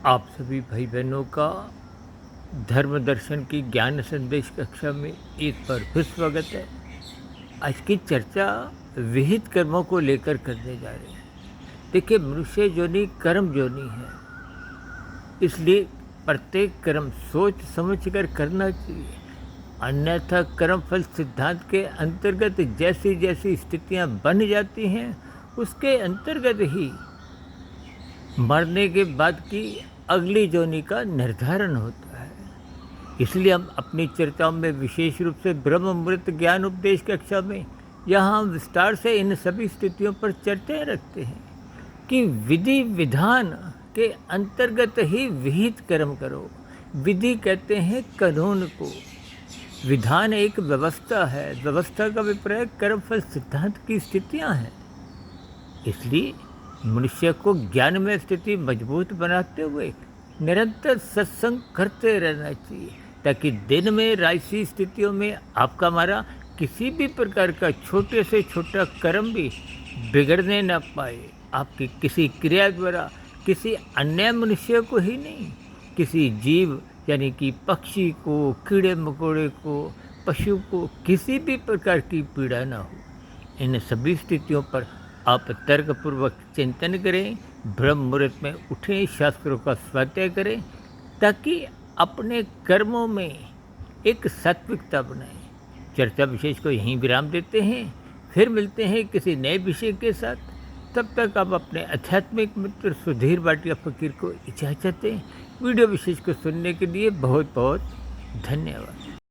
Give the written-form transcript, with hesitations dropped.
आप सभी भाई बहनों का धर्म दर्शन की ज्ञान संदेश कक्षा में एक बार फिर स्वागत है। आज की चर्चा विहित कर्मों को लेकर करने जा रहे हैं। देखिए, मनुष्य जोनि कर्म जोनि है, इसलिए प्रत्येक कर्म सोच समझ कर करना चाहिए। अन्यथा कर्म फल सिद्धांत के अंतर्गत जैसी जैसी स्थितियां बन जाती हैं, उसके अंतर्गत ही मरने के बाद की अगली जोनि का निर्धारण होता है। इसलिए हम अपनी चर्चाओं में विशेष रूप से ब्रह्म मुहूर्त ज्ञान उपदेश कक्षा में यहाँ हम विस्तार से इन सभी स्थितियों पर चर्चाएं रखते हैं कि विधि विधान के अंतर्गत ही विहित कर्म करो। विधि कहते हैं कानून को, विधान एक व्यवस्था है, व्यवस्था का विपर्य कर्म फल सिद्धांत की स्थितियाँ हैं। इसलिए मनुष्य को ज्ञान में स्थिति मजबूत बनाते हुए निरंतर सत्संग करते रहना चाहिए, ताकि दिन में राजसी स्थितियों में आपका हमारा किसी भी प्रकार का छोटे से छोटा कर्म भी बिगड़ने न पाए। आपकी किसी क्रिया द्वारा किसी अन्य मनुष्य को ही नहीं, किसी जीव यानी कि पक्षी को, कीड़े मकोड़े को, पशु को किसी भी प्रकार की पीड़ा न हो। इन सभी स्थितियों पर आप तर्कपूर्वक चिंतन करें, ब्रह्म मुहूर्त में उठें, शास्त्रों का स्वाध्याय करें, ताकि अपने कर्मों में एक सात्विकता बनाएं। चर्चा विशेष को यहीं विराम देते हैं, फिर मिलते हैं किसी नए विषय के साथ। तब तक आप अपने आध्यात्मिक मित्र सुधीर भाटिया फकीर को इजाज़त दें। वीडियो विशेष को सुनने के लिए बहुत बहुत धन्यवाद।